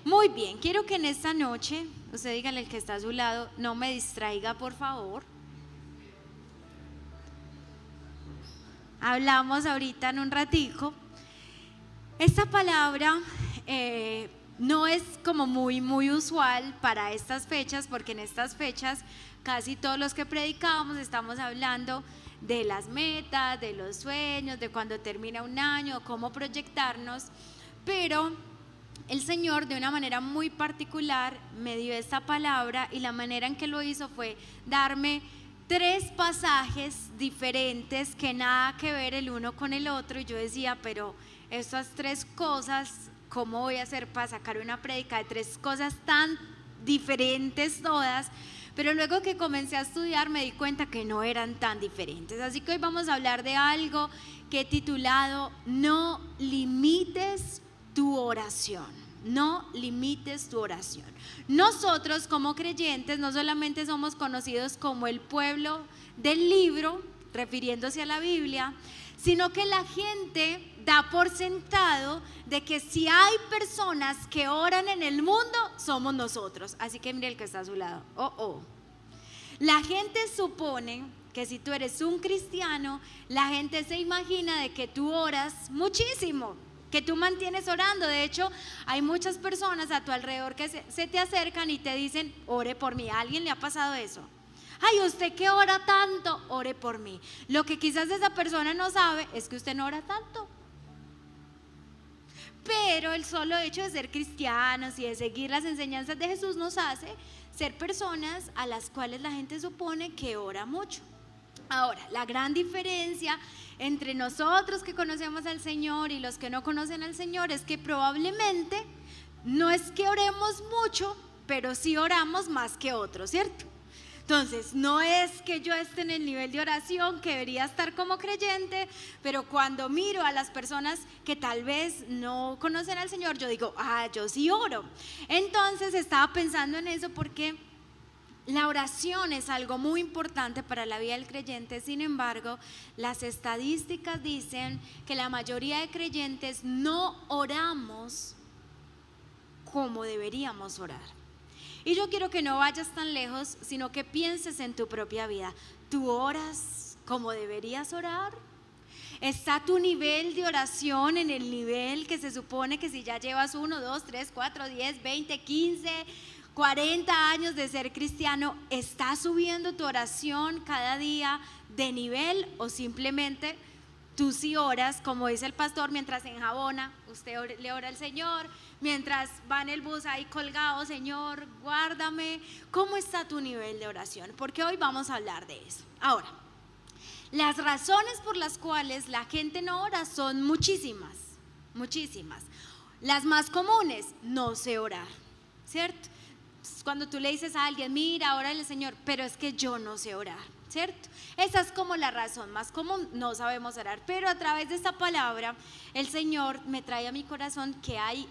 Muy bien, quiero que en esta noche, usted dígale al que está a su lado, no me distraiga, por favor. Hablamos ahorita en un ratico. Esta palabra no es como muy usual para estas fechas, porque en estas fechas casi todos los que predicamos estamos hablando de las metas, de los sueños, de cuando termina un año, cómo proyectarnos, pero el Señor de una manera muy particular me dio esta palabra, y la manera en que lo hizo fue darme 3 pasajes diferentes que nada que ver el uno con el otro, y yo decía, pero estas 3 cosas, ¿cómo voy a hacer para sacar una prédica de 3 cosas tan diferentes todas? Pero luego que comencé a estudiar me di cuenta que no eran tan diferentes. Así que hoy vamos a hablar de algo que he titulado No limites tu oración. No limites tu oración. Nosotros como creyentes no solamente somos conocidos como el pueblo del libro, refiriéndose a la Biblia, sino que la gente da por sentado de que si hay personas que oran en el mundo, somos nosotros. Así que mire el que está a su lado. La gente supone que si tú eres un cristiano, la gente se imagina de que tú oras muchísimo, que tú mantienes orando. De hecho, hay muchas personas a tu alrededor que se te acercan y te dicen, ore por mí. ¿A alguien le ha pasado eso? Ay, usted que ora tanto, ore por mí. Lo que quizás esa persona no sabe es que usted no ora tanto. Pero el solo hecho de ser cristianos y de seguir las enseñanzas de Jesús nos hace ser personas a las cuales la gente supone que ora mucho. Ahora, la gran diferencia entre nosotros que conocemos al Señor y los que no conocen al Señor es que probablemente no es que oremos mucho, pero sí oramos más que otros, ¿cierto? Entonces, no es que yo esté en el nivel de oración que debería estar como creyente, pero cuando miro a las personas que tal vez no conocen al Señor, yo digo, yo sí oro. Entonces estaba pensando en eso porque la oración es algo muy importante para la vida del creyente. Sin embargo, las estadísticas dicen que la mayoría de creyentes no oramos como deberíamos orar. Y yo quiero que no vayas tan lejos, sino que pienses en tu propia vida. ¿Tú oras como deberías orar? ¿Está tu nivel de oración en el nivel que se supone que si ya llevas 1, 2, 3, 4, 10, 20, 15, 40 años de ser cristiano, ¿estás subiendo tu oración cada día de nivel, o simplemente tú sí oras, como dice el pastor, mientras se enjabona, usted le ora al Señor, mientras va en el bus ahí colgado, Señor, guárdame? ¿Cómo está tu nivel de oración? Porque hoy vamos a hablar de eso. Ahora, las razones por las cuales la gente no ora son muchísimas. Las más comunes, no sé orar, ¿cierto? Cuando tú le dices a alguien, mira, órale Señor, pero es que yo no sé orar, ¿cierto? Esa es como la razón más común, no sabemos orar. Pero a través de esta palabra, el Señor me trae a mi corazón que hay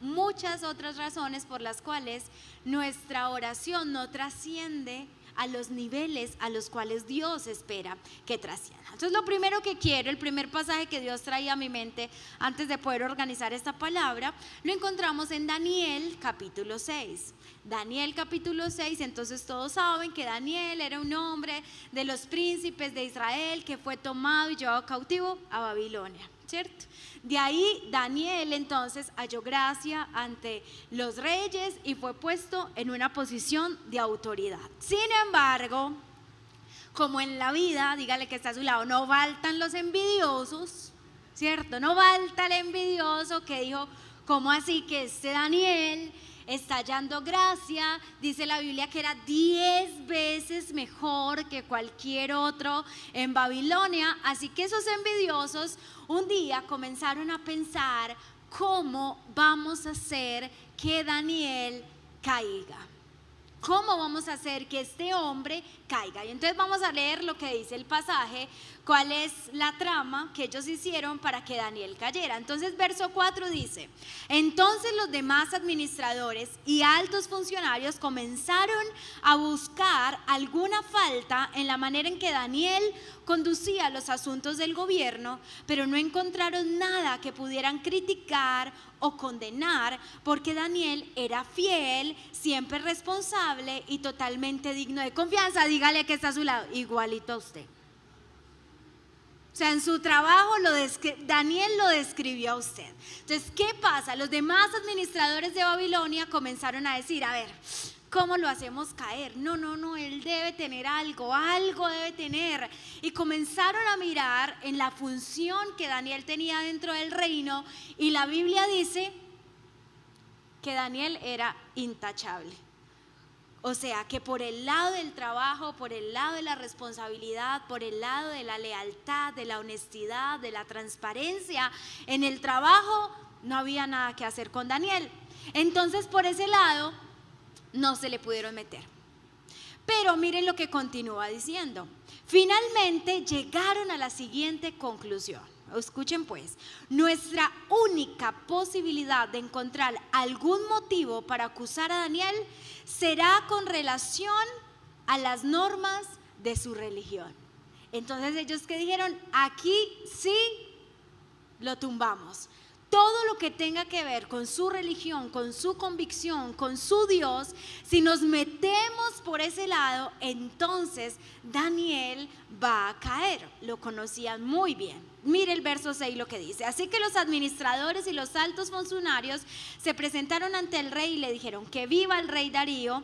muchas otras razones por las cuales nuestra oración no trasciende a los niveles a los cuales Dios espera que trascienda. Entonces, lo primero que quiero, el primer pasaje que Dios traía a mi mente antes de poder organizar esta palabra, lo encontramos en Daniel capítulo 6. Daniel capítulo 6, entonces todos saben que Daniel era un hombre de los príncipes de Israel que fue tomado y llevado cautivo a Babilonia, ¿cierto? De ahí Daniel entonces halló gracia ante los reyes y fue puesto en una posición de autoridad. Sin embargo, como en la vida, dígale que está a su lado, no faltan los envidiosos, ¿cierto? No falta el envidioso que dijo, ¿cómo así que Daniel está hallando gracia? Dice la Biblia que era 10 veces mejor que cualquier otro en Babilonia. Así que esos envidiosos un día comenzaron a pensar, ¿cómo vamos a hacer que Daniel caiga? ¿Cómo vamos a hacer que este hombre caiga? Y entonces vamos a leer lo que dice el pasaje cuál es la trama que ellos hicieron para que Daniel cayera. Entonces verso 4 dice: entonces los demás administradores y altos funcionarios comenzaron a buscar alguna falta en la manera en que Daniel conducía los asuntos del gobierno, pero no encontraron nada que pudieran criticar o condenar, porque Daniel era fiel, siempre responsable y totalmente digno de confianza. Dígale que está a su lado, igualito a usted. O sea, en su trabajo Daniel lo describió a usted. Entonces, ¿qué pasa? Los demás administradores de Babilonia comenzaron a decir: a ver, ¿cómo lo hacemos caer? No, él debe tener algo debe tener. Y comenzaron a mirar en la función que Daniel tenía dentro del reino, y la Biblia dice que Daniel era intachable. O sea, que por el lado del trabajo, por el lado de la responsabilidad, por el lado de la lealtad, de la honestidad, de la transparencia, en el trabajo no había nada que hacer con Daniel. Entonces, por ese lado no se le pudieron meter. Pero miren lo que continúa diciendo. Finalmente llegaron a la siguiente conclusión. Escuchen pues: nuestra única posibilidad de encontrar algún motivo para acusar a Daniel será con relación a las normas de su religión. Entonces ellos, ¿qué dijeron? Aquí sí lo tumbamos. Todo lo que tenga que ver con su religión, con su convicción, con su Dios, si nos metemos por ese lado, entonces Daniel va a caer. Lo conocían muy bien. Mire el verso 6 lo que dice: así que los administradores y los altos funcionarios se presentaron ante el rey y le dijeron: que viva el rey Darío.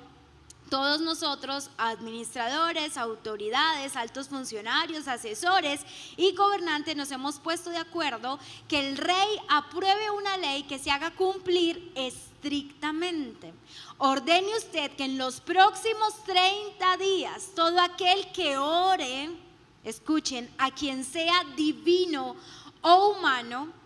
Todos nosotros, administradores, autoridades, altos funcionarios, asesores y gobernantes, nos hemos puesto de acuerdo que el rey apruebe una ley que se haga cumplir estrictamente. Ordene usted que en los próximos 30 días todo aquel que ore, escuchen, a quien sea divino o humano,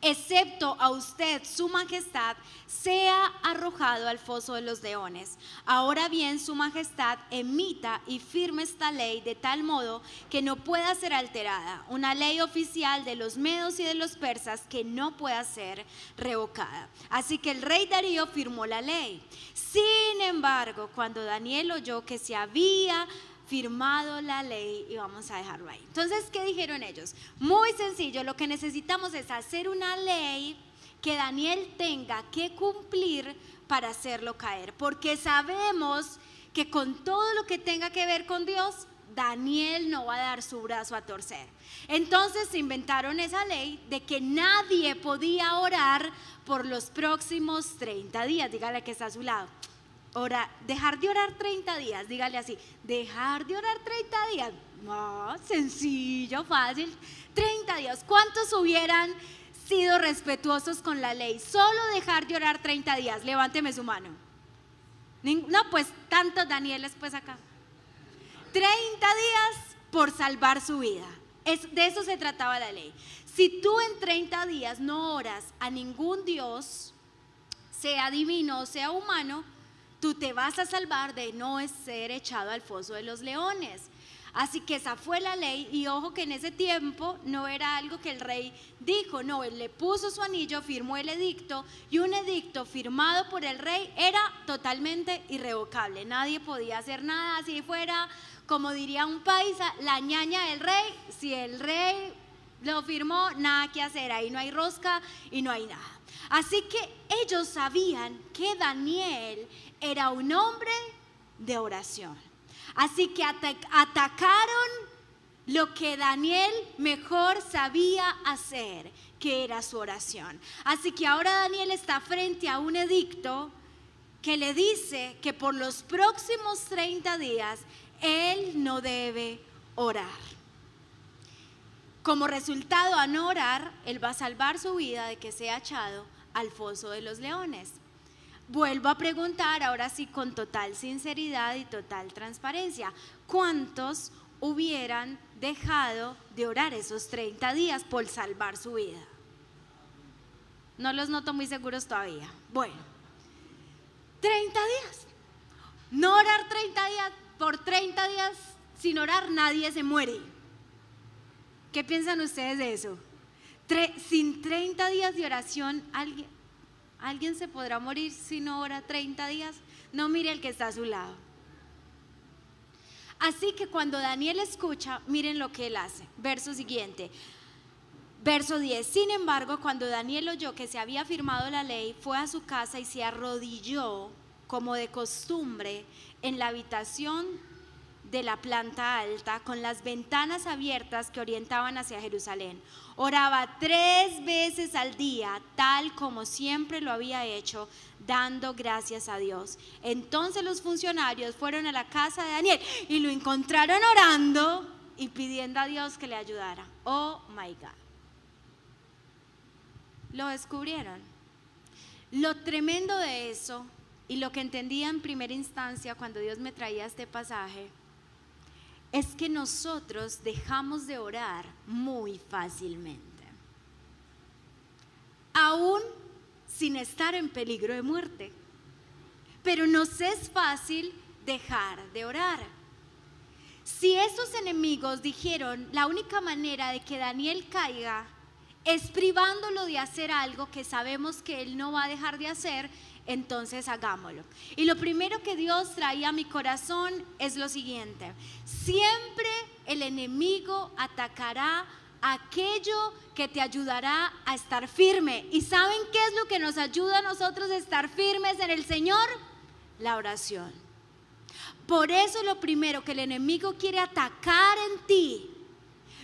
excepto a usted, su majestad, sea arrojado al foso de los leones. Ahora bien, su majestad emita y firme esta ley de tal modo que no pueda ser alterada, una ley oficial de los medos y de los persas que no pueda ser revocada. Así que el rey Darío firmó la ley. Sin embargo, cuando Daniel oyó que se había firmado la ley, y vamos a dejarlo ahí. Entonces, ¿qué dijeron ellos? Muy sencillo, lo que necesitamos es hacer una ley que Daniel tenga que cumplir para hacerlo caer, porque sabemos que con todo lo que tenga que ver con Dios, Daniel no va a dar su brazo a torcer. Entonces se inventaron esa ley de que nadie podía orar por los próximos 30 días. Dígale que está a su lado: dejar de orar 30 días, dígale así: dejar de orar 30 días. No, sencillo, fácil. 30 días. ¿Cuántos hubieran sido respetuosos con la ley? Solo dejar de orar 30 días. Levánteme su mano. No, pues tantos Danieles pues acá. 30 días por salvar su vida. De eso se trataba la ley. Si tú en 30 días no oras a ningún Dios, sea divino o sea humano, tú te vas a salvar de no ser echado al foso de los leones. Así que esa fue la ley, y ojo que en ese tiempo no era algo que el rey dijo, no, él le puso su anillo, firmó el edicto, y un edicto firmado por el rey era totalmente irrevocable. Nadie podía hacer nada, así fuera, como diría un paisa, la ñaña del rey. Si el rey lo firmó, nada que hacer, ahí no hay rosca y no hay nada. Así que ellos sabían que Daniel era un hombre de oración. Así que atacaron lo que Daniel mejor sabía hacer, que era su oración. Así que ahora Daniel está frente a un edicto que le dice que por los próximos 30 días él no debe orar. Como resultado, a no orar, él va a salvar su vida de que sea echado al foso de los leones. Vuelvo a preguntar, ahora sí con total sinceridad y total transparencia: ¿cuántos hubieran dejado de orar esos 30 días por salvar su vida? No los noto muy seguros todavía. Bueno, 30 días. No orar 30 días, por 30 días sin orar nadie se muere. ¿Qué piensan ustedes de eso? Sin 30 días de oración, ¿alguien se podrá morir si no ora 30 días? No mire el que está a su lado. Así que cuando Daniel escucha, miren lo que él hace. Verso siguiente. Verso 10. Sin embargo, cuando Daniel oyó que se había firmado la ley, fue a su casa y se arrodilló como de costumbre en la habitación de la planta alta, con las ventanas abiertas que orientaban hacia Jerusalén. Oraba 3 veces al día, tal como siempre lo había hecho, dando gracias a Dios. Entonces los funcionarios fueron a la casa de Daniel y lo encontraron orando y pidiendo a Dios que le ayudara. Oh my God. Lo descubrieron. Lo tremendo de eso, y lo que entendía en primera instancia cuando Dios me traía este pasaje, es que nosotros dejamos de orar muy fácilmente, aún sin estar en peligro de muerte. Pero nos es fácil dejar de orar. Si esos enemigos dijeron la única manera de que Daniel caiga es privándolo de hacer algo que sabemos que él no va a dejar de hacer, entonces hagámoslo. Y lo primero que Dios traía a mi corazón es lo siguiente: siempre el enemigo atacará aquello que te ayudará a estar firme. ¿Y saben qué es lo que nos ayuda a nosotros a estar firmes en el Señor? La oración. Por eso lo primero que el enemigo quiere atacar en ti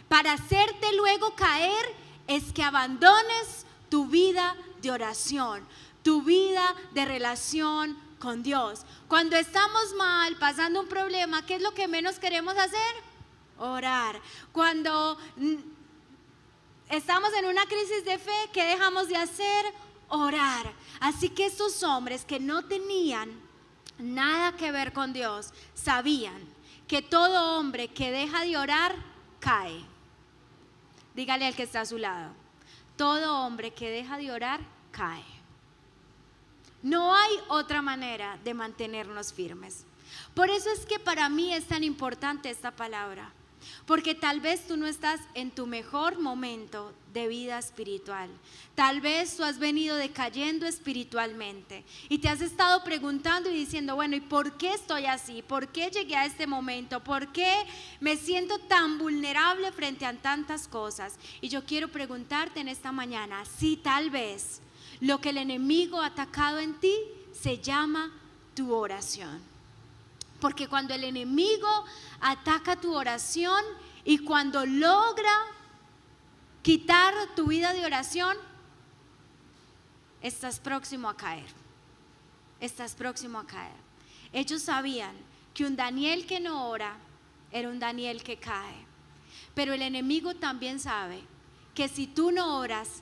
para hacerte luego caer es que abandones tu vida de oración, tu vida de relación con Dios. Cuando estamos mal, pasando un problema, ¿qué es lo que menos queremos hacer? Orar. Cuando estamos en una crisis de fe, ¿qué dejamos de hacer? Orar. Así que estos hombres que no tenían nada que ver con Dios, sabían que todo hombre que deja de orar, cae. Dígale al que está a su lado: todo hombre que deja de orar, cae. No hay otra manera de mantenernos firmes. Por eso es que para mí es tan importante esta palabra, porque tal vez tú no estás en tu mejor momento de vida espiritual. Tal vez tú has venido decayendo espiritualmente y te has estado preguntando y diciendo: bueno, ¿y por qué estoy así? ¿Por qué llegué a este momento? ¿Por qué me siento tan vulnerable frente a tantas cosas? Y yo quiero preguntarte en esta mañana si tal vez lo que el enemigo ha atacado en ti se llama tu oración. Porque cuando el enemigo ataca tu oración y cuando logra quitar tu vida de oración, estás próximo a caer. Estás próximo a caer. Ellos sabían que un Daniel que no ora era un Daniel que cae. Pero el enemigo también sabe que si tú no oras,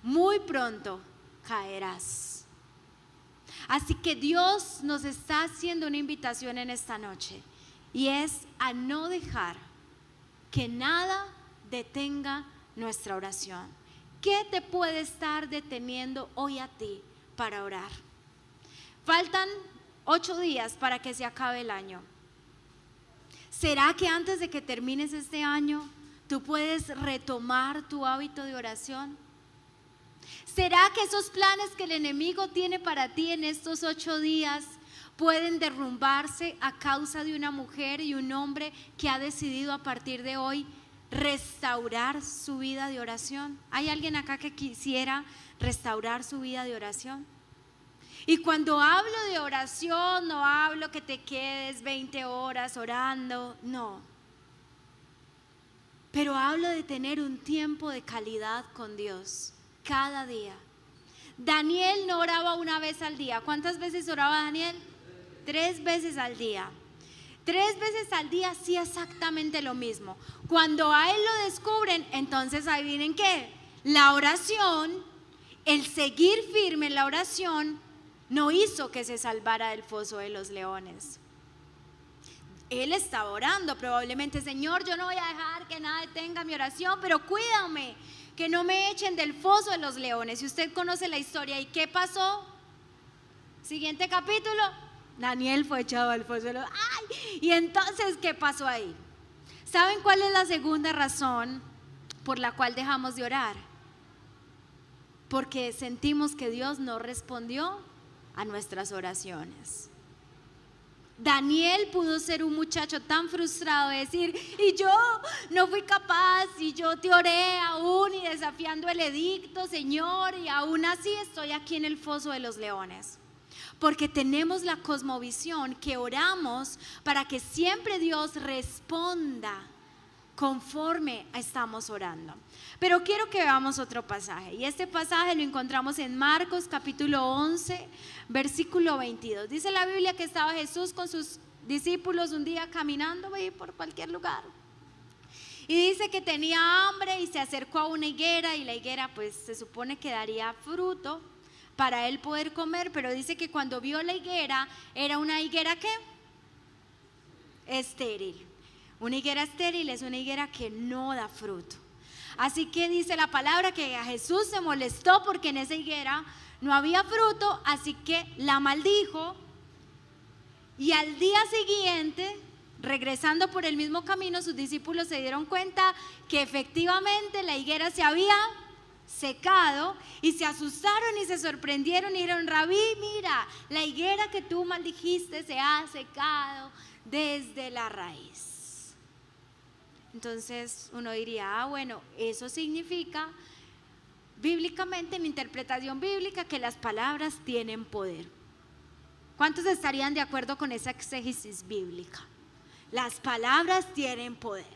muy pronto caerás. Así que Dios nos está haciendo una invitación en esta noche, y es a no dejar que nada detenga nuestra oración. ¿Qué te puede estar deteniendo hoy a ti para orar? Faltan 8 días para que se acabe el año. ¿Será que antes de que termines este año tú puedes retomar tu hábito de oración? ¿Será que esos planes que el enemigo tiene para ti en estos 8 días pueden derrumbarse a causa de una mujer y un hombre que ha decidido a partir de hoy restaurar su vida de oración? ¿Hay alguien acá que quisiera restaurar su vida de oración? Y cuando hablo de oración, no hablo que te quedes 20 horas orando, no. Pero hablo de tener un tiempo de calidad con Dios cada día. Daniel no oraba una vez al día. ¿Cuántas veces oraba Daniel? 3 veces al día. 3 veces al día hacía exactamente lo mismo. Cuando a él lo descubren, entonces ahí vienen ¿qué? La oración, el seguir firme en la oración, no hizo que se salvara del foso de los leones. Él estaba orando probablemente: Señor, yo no voy a dejar que nada detenga mi oración, pero cuídame que no me echen del foso de los leones. Y usted conoce la historia. ¿Y qué pasó? Siguiente capítulo: Daniel fue echado al foso de los... ¡Ay! Y entonces, ¿qué pasó ahí? ¿Saben cuál es la segunda razón por la cual dejamos de orar? Porque sentimos que Dios no respondió a nuestras oraciones. Daniel pudo ser un muchacho tan frustrado de decir, y yo no fui capaz, y yo te oré aún y desafiando el edicto, Señor, y aún así estoy aquí en el foso de los leones. Porque tenemos la cosmovisión que oramos para que siempre Dios responda conforme estamos orando. Pero quiero que veamos otro pasaje, y este pasaje lo encontramos en Marcos capítulo 11 versículo 22. Dice la Biblia que estaba Jesús con sus discípulos un día caminando por cualquier lugar, y dice que tenía hambre y se acercó a una higuera, y la higuera pues se supone que daría fruto para él poder comer, pero dice que cuando vio la higuera, era una higuera ¿qué? Estéril. Una higuera estéril es una higuera que no da fruto. Así que dice la palabra que a Jesús se molestó porque en esa higuera no había fruto, así que la maldijo, y al día siguiente, regresando por el mismo camino, sus discípulos se dieron cuenta que efectivamente la higuera se había secado, y se asustaron y se sorprendieron y dijeron: Rabí, mira, la higuera que tú maldijiste se ha secado desde la raíz. Entonces uno diría, bueno, eso significa bíblicamente, en interpretación bíblica, que las palabras tienen poder. ¿Cuántos estarían de acuerdo con esa exégesis bíblica? Las palabras tienen poder.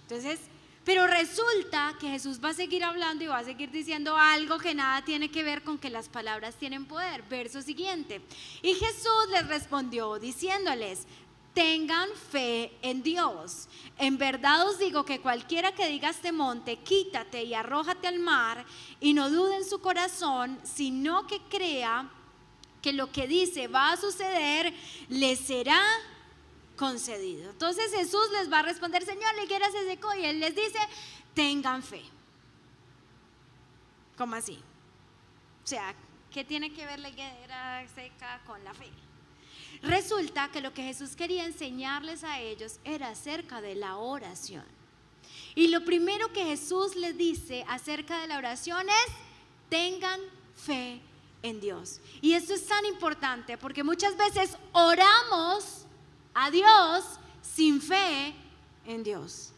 Entonces, pero resulta que Jesús va a seguir hablando y va a seguir diciendo algo que nada tiene que ver con que las palabras tienen poder. Verso siguiente: y Jesús les respondió diciéndoles: tengan fe en Dios. En verdad os digo que cualquiera que diga a este monte, quítate y arrójate al mar, y no dude en su corazón, sino que crea que lo que dice va a suceder, le será concedido. Entonces Jesús les va a responder: Señor, la higuera se secó, y Él les dice: tengan fe. ¿Cómo así? O sea, ¿qué tiene que ver la higuera seca con la fe? Resulta que lo que Jesús quería enseñarles a ellos era acerca de la oración. Y lo primero que Jesús les dice acerca de la oración es: tengan fe en Dios. Y esto es tan importante porque muchas veces oramos a Dios sin fe en Dios.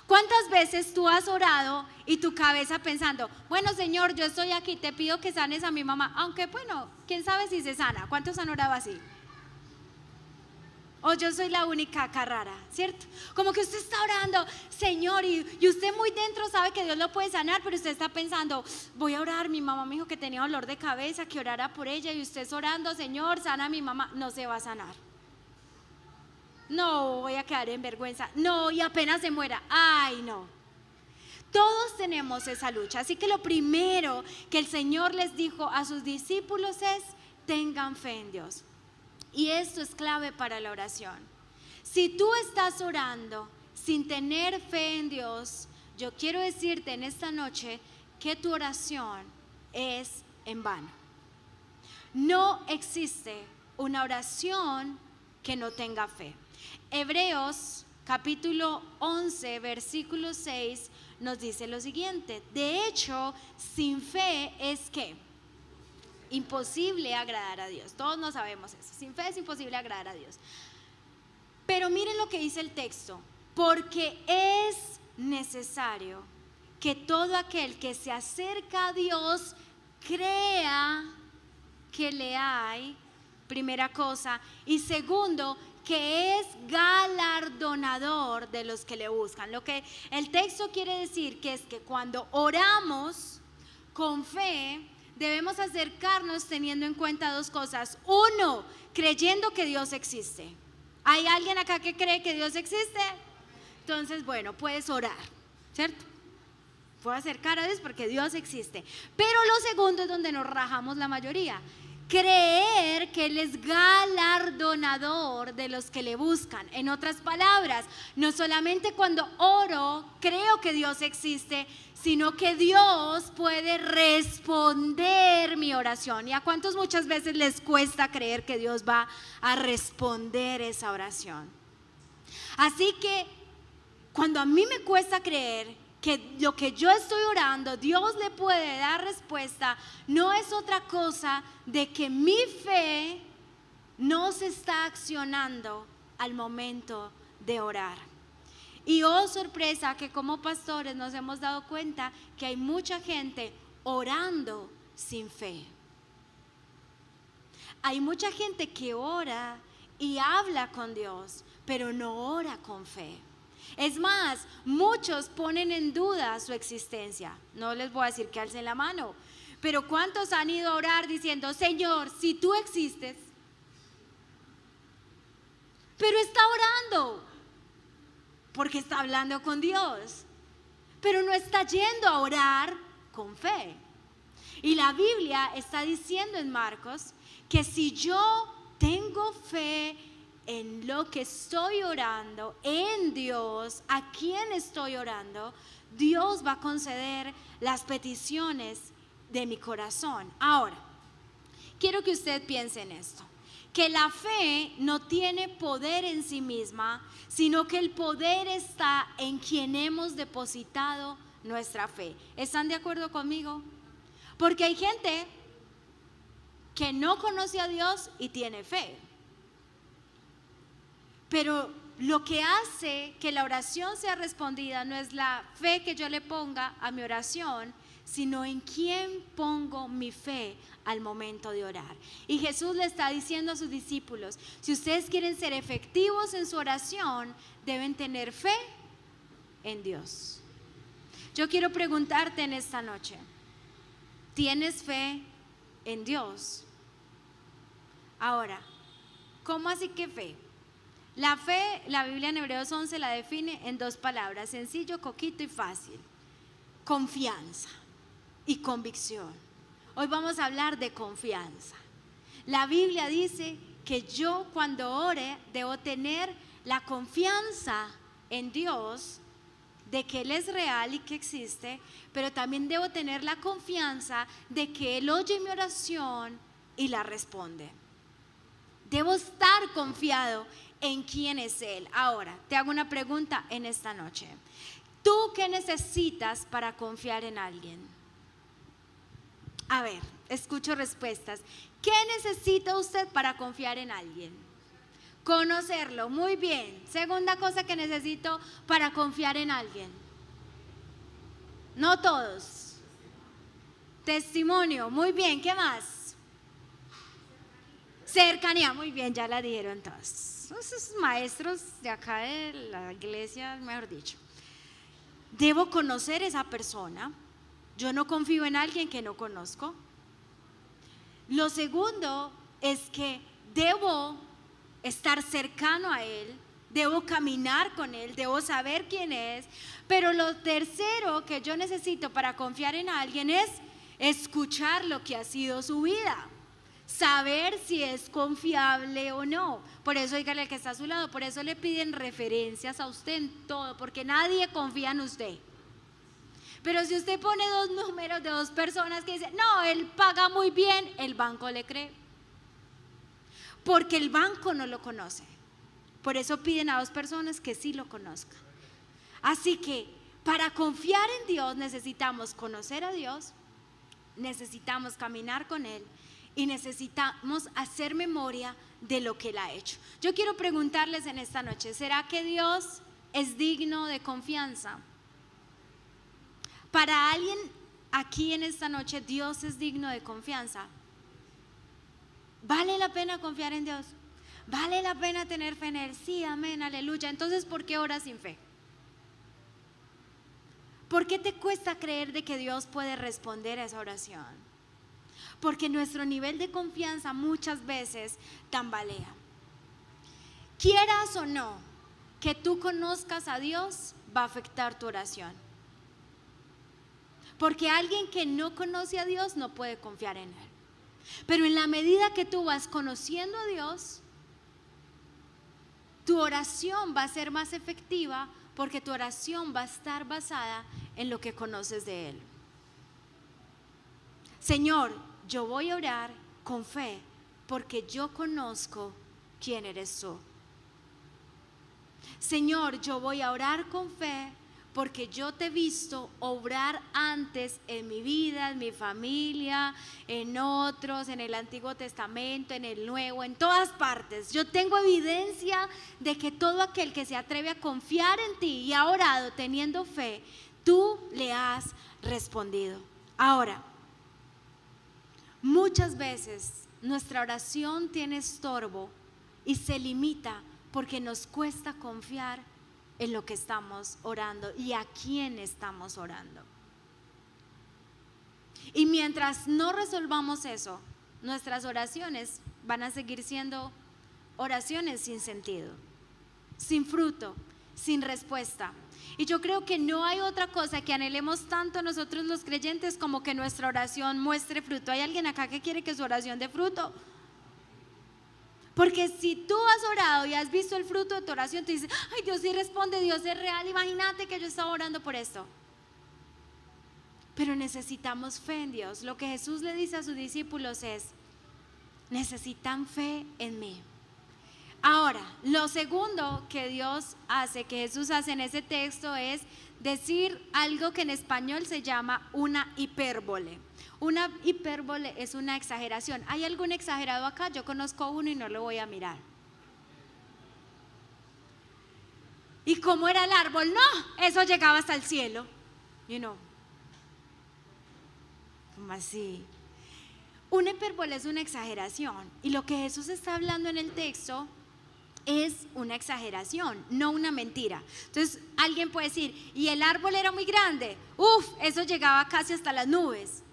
¿Cuántas veces tú has orado y tu cabeza pensando: bueno, Señor, yo estoy aquí, te pido que sanes a mi mamá? Aunque bueno, quién sabe si se sana. ¿Cuántos han orado así? O yo soy la única acá rara, ¿cierto? Como que usted está orando, Señor, y usted muy dentro sabe que Dios lo puede sanar, pero usted está pensando: voy a orar, mi mamá me dijo que tenía dolor de cabeza, que orara por ella, y usted es orando: Señor, sana a mi mamá. No se va a sanar. No, voy a quedar en vergüenza. No, y apenas se muera. Ay, no. Todos tenemos esa lucha. Así que lo primero que el Señor les dijo a sus discípulos es: tengan fe en Dios. Y esto es clave para la oración. Si tú estás orando sin tener fe en Dios, yo quiero decirte en esta noche que tu oración es en vano. No existe una oración que no tenga fe. Hebreos capítulo 11 versículo 6 nos dice lo siguiente: de hecho, sin fe es ¿qué? Imposible agradar a Dios. Todos no sabemos eso. Sin fe es imposible agradar a Dios. Pero miren lo que dice el texto: porque es necesario que todo aquel que se acerca a Dios crea que le hay, primera cosa, y segundo, que es galardonador de los que le buscan. Lo que el texto quiere decir que es que cuando oramos con fe, debemos acercarnos teniendo en cuenta dos cosas. Uno, creyendo que Dios existe. ¿Hay alguien acá que cree que Dios existe? Entonces, bueno, puedes orar, ¿cierto? Puedo acercar a Dios porque Dios existe. Pero lo segundo es donde nos rajamos la mayoría: creer que Él es galardonador de los que le buscan. En otras palabras, no solamente cuando oro creo que Dios existe, sino que Dios puede responder mi oración. ¿Y a cuántos muchas veces les cuesta creer que Dios va a responder esa oración? Así que Cuando a mí me cuesta creer que lo que yo estoy orando, Dios le puede dar respuesta, no es otra cosa de que mi fe no se está accionando al momento de orar. Y oh sorpresa que como pastores nos hemos dado cuenta que hay mucha gente orando sin fe. Hay mucha gente que ora y habla con Dios, pero no ora con fe. Es más, muchos ponen en duda su existencia. No les voy a decir que alcen la mano, pero ¿cuántos han ido a orar diciendo, Señor, si tú existes? Pero está orando porque está hablando con Dios, pero no está yendo a orar con fe. Y la Biblia está diciendo en Marcos que si yo tengo fe en lo que estoy orando, en Dios, a quien estoy orando, Dios va a conceder las peticiones de mi corazón. Ahora, quiero que usted piense en esto, que la fe no tiene poder en sí misma, sino que el poder está en quien hemos depositado nuestra fe. ¿Están de acuerdo conmigo? Porque hay gente que no conoce a Dios y tiene fe. Pero lo que hace que la oración sea respondida no es la fe que yo le ponga a mi oración, sino en quién pongo mi fe al momento de orar. Y Jesús le está diciendo a sus discípulos, si ustedes quieren ser efectivos en su oración, deben tener fe en Dios. Yo quiero preguntarte en esta noche, ¿tienes fe en Dios? Ahora, ¿cómo así que fe? La fe, la Biblia en Hebreos 11 la define en dos palabras, sencillo, coquito y fácil: confianza y convicción. Hoy vamos a hablar de confianza. La Biblia dice que yo cuando ore debo tener la confianza en Dios de que Él es real y que existe, pero también debo tener la confianza de que Él oye mi oración y la responde. Debo estar confiado en quién es Él. Ahora, te hago una pregunta en esta noche. ¿Tú qué necesitas para confiar en alguien? A ver, escucho respuestas. ¿Qué necesita usted para confiar en alguien? Conocerlo, muy bien. Segunda cosa que necesito para confiar en alguien. No todos. Testimonio, muy bien. ¿Qué más? Cercanía, muy bien, ya la dijeron todos. Esos maestros de acá de la iglesia, mejor dicho. Debo conocer esa persona. Yo no confío en alguien que no conozco. Lo segundo es que debo estar cercano a Él, debo caminar con Él, debo saber quién es. Pero lo tercero que yo necesito para confiar en alguien es escuchar lo que ha sido su vida, saber si es confiable o no. Por eso dígale al que está a su lado, por eso le piden referencias a usted en todo, porque nadie confía en usted. Pero si usted pone dos números de dos personas que dicen, no, él paga muy bien, el banco le cree. Porque el banco no lo conoce. Por eso piden a dos personas que sí lo conozcan. Así que para confiar en Dios necesitamos conocer a Dios, necesitamos caminar con Él y necesitamos hacer memoria de lo que Él ha hecho. Yo quiero preguntarles en esta noche, ¿será que Dios es digno de confianza? Para alguien aquí en esta noche, Dios es digno de confianza. ¿Vale la pena confiar en Dios? ¿Vale la pena tener fe en Él? Sí, amén, aleluya. Entonces, ¿por qué oras sin fe? ¿Por qué te cuesta creer de que Dios puede responder a esa oración? Porque nuestro nivel de confianza muchas veces tambalea. Quieras o no que tú conozcas a Dios, va a afectar tu oración. Porque alguien que no conoce a Dios no puede confiar en Él. Pero en la medida que tú vas conociendo a Dios, tu oración va a ser más efectiva, porque tu oración va a estar basada en lo que conoces de Él. Señor, yo voy a orar con fe porque yo conozco quién eres tú. Señor, yo voy a orar con fe porque yo te he visto obrar antes en mi vida, en mi familia, en otros, en el Antiguo Testamento, en el Nuevo, en todas partes. Yo tengo evidencia de que todo aquel que se atreve a confiar en ti y ha orado teniendo fe, tú le has respondido. Ahora, muchas veces nuestra oración tiene estorbo y se limita porque nos cuesta confiar en lo que estamos orando y a quién estamos orando. Y mientras no resolvamos eso, nuestras oraciones van a seguir siendo oraciones sin sentido, sin fruto, sin respuesta. Y yo creo que no hay otra cosa que anhelemos tanto nosotros los creyentes como que nuestra oración muestre fruto. ¿Hay alguien acá que quiere que su oración dé fruto? Porque si tú has orado y has visto el fruto de tu oración, tú dices, ay, Dios sí responde, Dios es real, imagínate que yo estaba orando por esto. Pero necesitamos fe en Dios. Lo que Jesús le dice a sus discípulos es, necesitan fe en mí. Ahora, lo segundo que Dios hace, que Jesús hace en ese texto es decir algo que en español se llama una hipérbole. Una hipérbole es una exageración. ¿Hay algún exagerado acá? Yo conozco uno y no lo voy a mirar. ¿Y cómo era el árbol? No, eso llegaba hasta el cielo. ¿Cómo así? Una hipérbole es una exageración. Y lo que Jesús está hablando en el texto es una exageración, no una mentira. Entonces alguien puede decir, ¿y el árbol era muy grande? Eso llegaba casi hasta las nubes.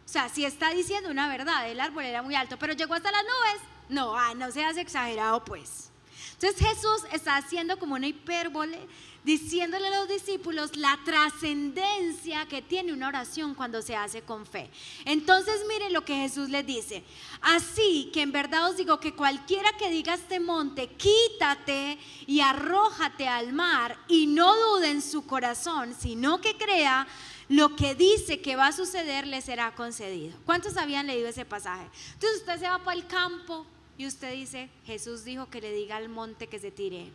O sea, si está diciendo una verdad, el árbol era muy alto, pero llegó hasta las nubes. No seas exagerado pues. Entonces Jesús está haciendo como una hipérbole, diciéndole a los discípulos la trascendencia que tiene una oración cuando se hace con fe. Entonces miren lo que Jesús les dice: así que en verdad os digo que cualquiera que diga a este monte, quítate y arrójate al mar, y no dude en su corazón, sino que crea lo que dice que va a suceder, le será concedido. ¿Cuántos habían leído ese pasaje? Entonces usted se va para el campo y usted dice, Jesús dijo que le diga al monte que se tire.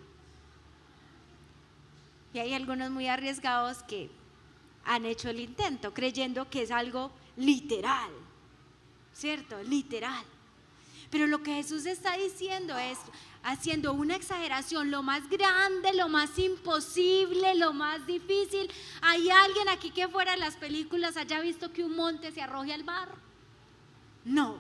Y hay algunos muy arriesgados que han hecho el intento creyendo que es algo literal, ¿cierto? Literal. Pero lo que Jesús está diciendo es, haciendo una exageración, lo más grande, lo más imposible, lo más difícil. ¿Hay alguien aquí que fuera de las películas haya visto que un monte se arroje al mar? No.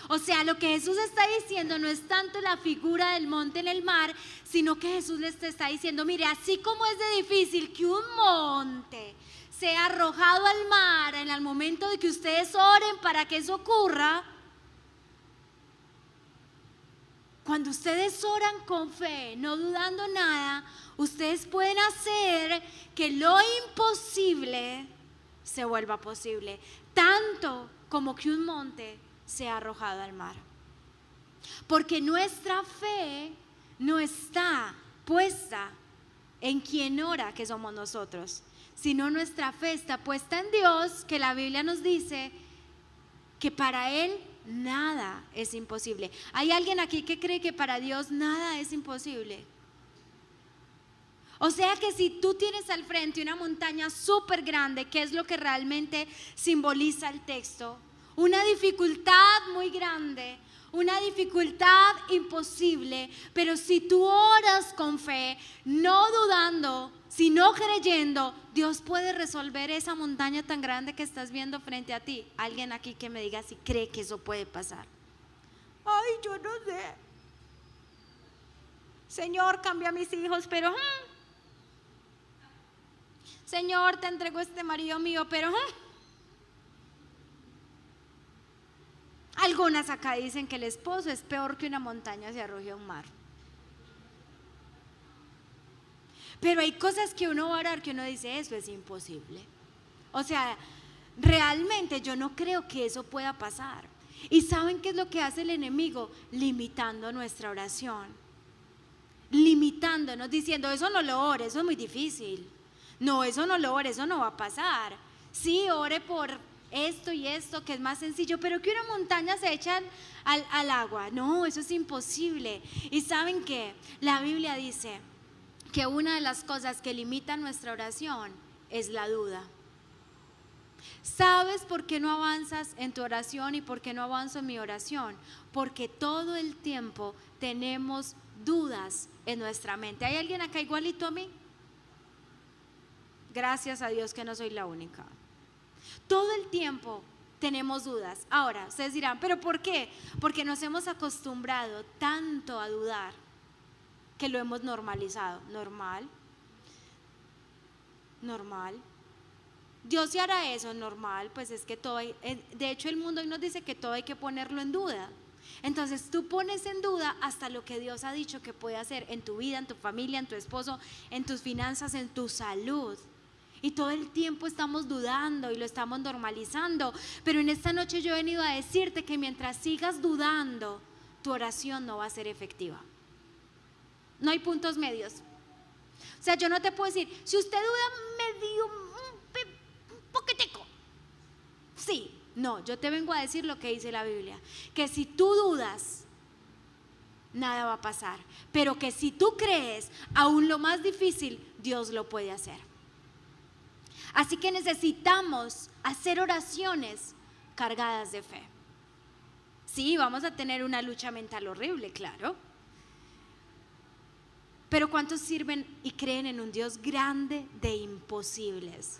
O sea, lo que Jesús está diciendo no es tanto la figura del monte en el mar, sino que Jesús les está diciendo, mire, así como es de difícil que un monte sea arrojado al mar en el momento de que ustedes oren para que eso ocurra, cuando ustedes oran con fe, no dudando nada, ustedes pueden hacer que lo imposible se vuelva posible, tanto como que un monte sea arrojado al mar. Porque nuestra fe no está puesta en quien ora, que somos nosotros, sino nuestra fe está puesta en Dios, que la Biblia nos dice que para Él nada es imposible. ¿Hay alguien aquí que cree que para Dios nada es imposible? O sea que si tú tienes al frente una montaña súper grande, que es lo que realmente simboliza el texto, una dificultad muy grande, una dificultad imposible, pero si tú oras con fe, no dudando, sino creyendo, Dios puede resolver esa montaña tan grande que estás viendo frente a ti. Alguien aquí que me diga si cree que eso puede pasar. Ay, yo no sé. Señor, cambia a mis hijos, pero Señor, te entrego este marido mío, pero algunas acá dicen que el esposo es peor que una montaña se arroje a un mar. Pero hay cosas que uno va a orar que uno dice, eso es imposible. O sea, realmente yo no creo que eso pueda pasar. ¿Y saben qué es lo que hace el enemigo? Limitando nuestra oración, limitándonos, diciendo, eso no lo ore, eso es muy difícil. No, eso no lo ore, eso no va a pasar. Sí, ore por esto y esto, que es más sencillo, pero que una montaña se echa al agua. No, eso es imposible. Y ¿saben qué? La Biblia dice que una de las cosas que limitan nuestra oración es la duda. ¿Sabes por qué no avanzas en tu oración y por qué no avanzo en mi oración? Porque todo el tiempo tenemos dudas en nuestra mente. ¿Hay alguien acá igualito a mí? Gracias a Dios que no soy la única. Todo el tiempo tenemos dudas. Ahora, ustedes dirán, ¿pero por qué? Porque nos hemos acostumbrado tanto a dudar que lo hemos normalizado. Normal. Dios se hará eso, normal, pues es que todo de hecho el mundo hoy nos dice que todo hay que ponerlo en duda. Entonces tú pones en duda hasta lo que Dios ha dicho que puede hacer en tu vida, en tu familia, en tu esposo, en tus finanzas, en tu salud. Y todo el tiempo estamos dudando y lo estamos normalizando. Pero en esta noche yo he venido a decirte que mientras sigas dudando, tu oración no va a ser efectiva. No hay puntos medios. O sea, yo no te puedo decir, si usted duda medio un poquitico, sí, no, yo te vengo a decir lo que dice la Biblia, que si tú dudas, nada va a pasar, pero que si tú crees, aún lo más difícil, Dios lo puede hacer. Así que necesitamos hacer oraciones cargadas de fe. Sí, vamos a tener una lucha mental horrible, claro. Pero ¿cuántos sirven y creen en un Dios grande de imposibles?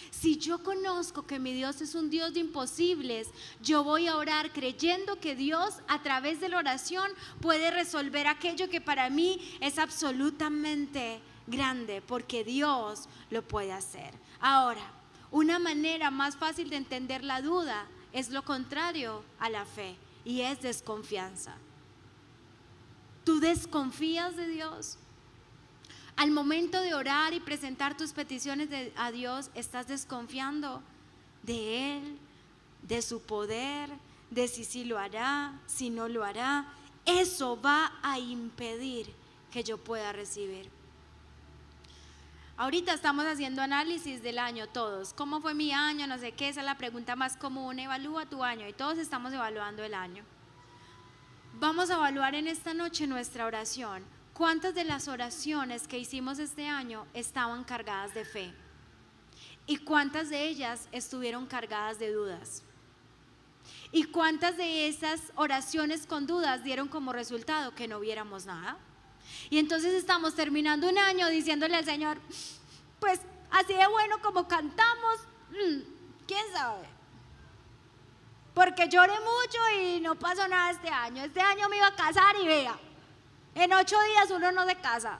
Si yo conozco que mi Dios es un Dios de imposibles, yo voy a orar creyendo que Dios a través de la oración puede resolver aquello que para mí es absolutamente grande, porque Dios lo puede hacer. Ahora, una manera más fácil de entender la duda es lo contrario a la fe, y es desconfianza. ¿Tú desconfías de Dios? Al momento de orar y presentar tus peticiones a Dios, ¿estás desconfiando de Él, de su poder, de si sí lo hará, si no lo hará? Eso va a impedir que yo pueda recibir. Ahorita estamos haciendo análisis del año todos. ¿Cómo fue mi año? No sé qué, esa es la pregunta más común. Evalúa tu año y todos estamos evaluando el año. Vamos a evaluar en esta noche nuestra oración. ¿Cuántas de las oraciones que hicimos este año estaban cargadas de fe? ¿Y cuántas de ellas estuvieron cargadas de dudas? ¿Y cuántas de esas oraciones con dudas dieron como resultado que no viéramos nada? Y entonces estamos terminando un año diciéndole al Señor, pues así de bueno como cantamos, ¿quién sabe? Porque lloré mucho y no pasó nada este año. Este año me iba a casar y vea, en 8 días uno no se casa.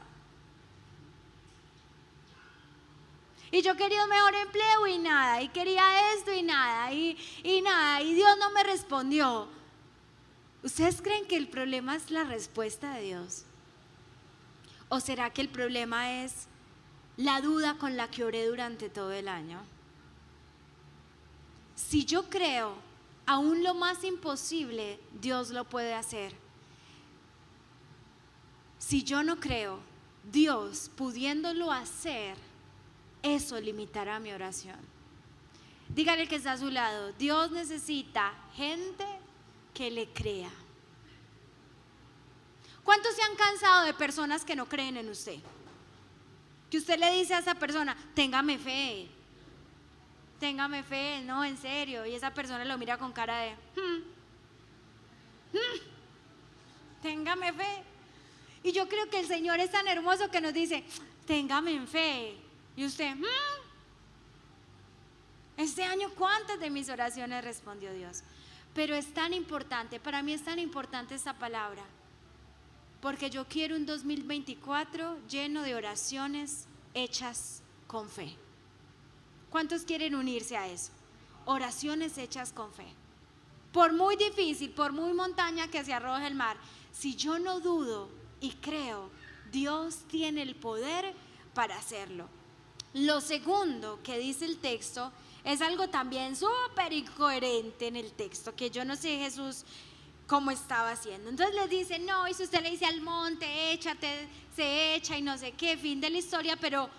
Y yo quería un mejor empleo y nada, y quería esto y nada, y nada, y Dios no me respondió. ¿Ustedes creen que el problema es la respuesta de Dios? ¿O será que el problema es la duda con la que oré durante todo el año? Si yo creo, aún lo más imposible, Dios lo puede hacer. Si yo no creo, Dios pudiéndolo hacer, eso limitará mi oración. Dígale que está a su lado, Dios necesita gente que le crea. ¿Cuántos se han cansado de personas que no creen en usted? Que usted le dice a esa persona, téngame fe, no, en serio, y esa persona lo mira con cara de, téngame fe. Y yo creo que el Señor es tan hermoso que nos dice, téngame en fe. Y usted, este año, ¿cuántas de mis oraciones respondió Dios? Pero es tan importante, para mí es tan importante esta palabra, porque yo quiero un 2024 lleno de oraciones hechas con fe. ¿Cuántos quieren unirse a eso? Oraciones hechas con fe. Por muy difícil, por muy montaña que se arroje el mar, si yo no dudo y creo, Dios tiene el poder para hacerlo. Lo segundo que dice el texto es algo también súper incoherente en el texto, que yo no sé Jesús cómo estaba haciendo. Entonces les dice, no, y si usted le dice al monte, échate, se echa y no sé qué, fin de la historia, pero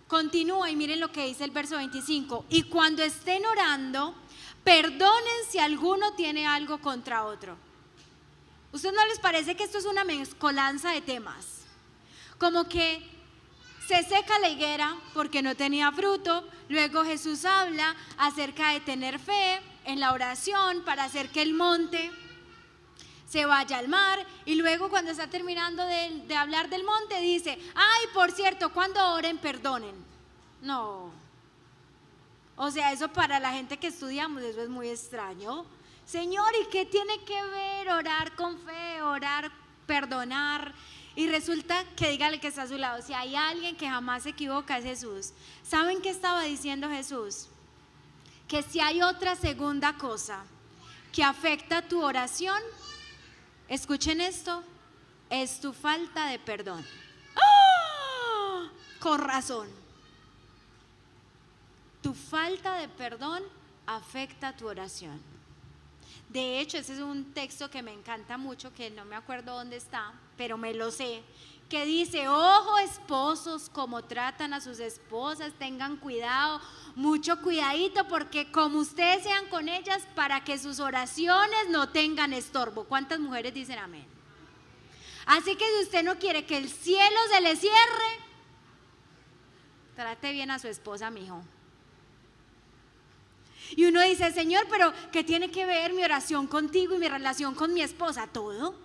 Continúa y miren lo que dice el verso 25. Y cuando estén orando, perdonen si alguno tiene algo contra otro. ¿Ustedes no les parece que esto es una mezcolanza de temas? Como que se seca la higuera porque no tenía fruto. Luego Jesús habla acerca de tener fe en la oración para hacer que el monte se vaya al mar. Y luego cuando está terminando de hablar del monte dice, ay, por cierto, cuando oren perdonen. No. O sea, eso para la gente que estudiamos, eso es muy extraño. Señor, ¿y qué tiene que ver orar con fe, orar, perdonar? Y resulta que dígale que está a su lado, si hay alguien que jamás se equivoca es Jesús. ¿Saben qué estaba diciendo Jesús? Que si hay otra segunda cosa que afecta tu oración, escuchen esto, es tu falta de perdón. ¡Oh! Con razón. Tu falta de perdón afecta tu oración. De hecho, ese es un texto que me encanta mucho, que no me acuerdo dónde está, pero me lo sé, que dice, ojo esposos, como tratan a sus esposas, tengan cuidado, mucho cuidadito, porque como ustedes sean con ellas, para que sus oraciones no tengan estorbo. ¿Cuántas mujeres dicen amén? Así que si usted no quiere que el cielo se le cierre, trate bien a su esposa, mijo. Y uno dice, Señor, pero ¿qué tiene que ver mi oración contigo y mi relación con mi esposa? Todo.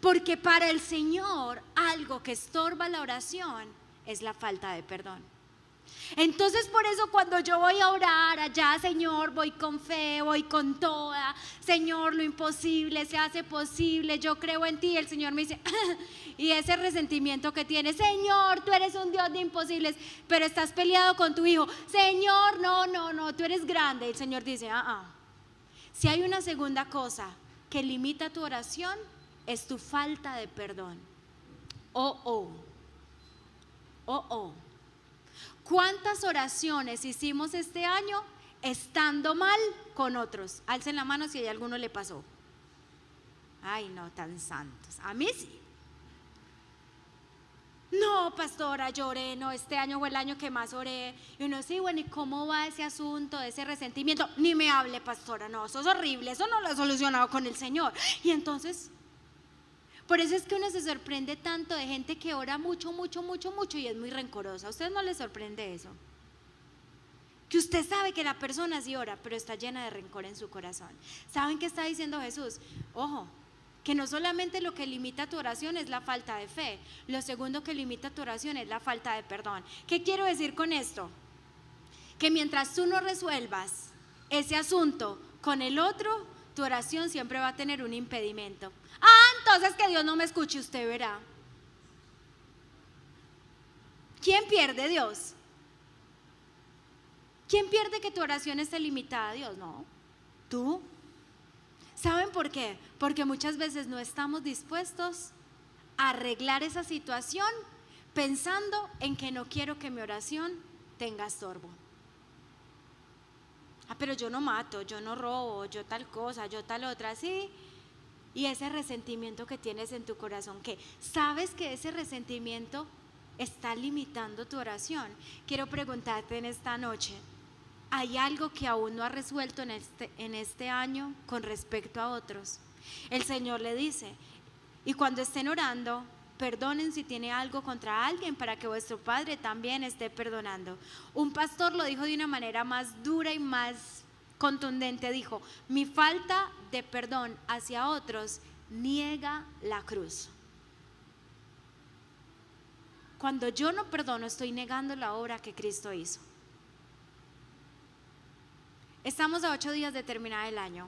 Porque para el Señor algo que estorba la oración es la falta de perdón. Entonces por eso cuando yo voy a orar allá, Señor, voy con fe, voy con toda, Señor, lo imposible se hace posible, yo creo en ti, el Señor me dice, y ese resentimiento que tienes, Señor, tú eres un Dios de imposibles, pero estás peleado con tu hijo, Señor, no, tú eres grande. El Señor dice, si hay una segunda cosa que limita tu oración, es tu falta de perdón. ¿Cuántas oraciones hicimos este año estando mal con otros? Alcen la mano si a alguno le pasó. Ay, no, tan santos. A mí sí. No, pastora, lloré, no, este año fue el año que más oré. Y uno sí, bueno, ¿y cómo va ese asunto, ese resentimiento? Ni me hable, pastora, no, eso es horrible, eso no lo he solucionado con el Señor. Y entonces, por eso es que uno se sorprende tanto de gente que ora mucho y es muy rencorosa. ¿A ustedes no les sorprende eso? Que usted sabe que la persona sí ora, pero está llena de rencor en su corazón. ¿Saben qué está diciendo Jesús? Ojo, que no solamente lo que limita tu oración es la falta de fe, lo segundo que limita tu oración es la falta de perdón. ¿Qué quiero decir con esto? Que mientras tú no resuelvas ese asunto con el otro, tu oración siempre va a tener un impedimento. Entonces que Dios no me escuche, usted verá. ¿Quién pierde? Dios. ¿Quién pierde que tu oración esté limitada? Dios, no. Tú. ¿Saben por qué? Porque muchas veces no estamos dispuestos a arreglar esa situación pensando en que no quiero que mi oración tenga estorbo. Pero yo no mato, yo no robo, yo tal cosa, yo tal otra, sí. Y ese resentimiento que tienes en tu corazón, que sabes que ese resentimiento está limitando tu oración. Quiero preguntarte en esta noche, ¿hay algo que aún no has resuelto en este año con respecto a otros? El Señor le dice, y cuando estén orando, perdonen si tiene algo contra alguien para que vuestro Padre también esté perdonando. Un pastor lo dijo de una manera más dura y más contundente, dijo, mi falta de perdón hacia otros niega la cruz. Cuando yo no perdono, estoy negando la obra que Cristo hizo. Estamos a 8 días de terminar el año.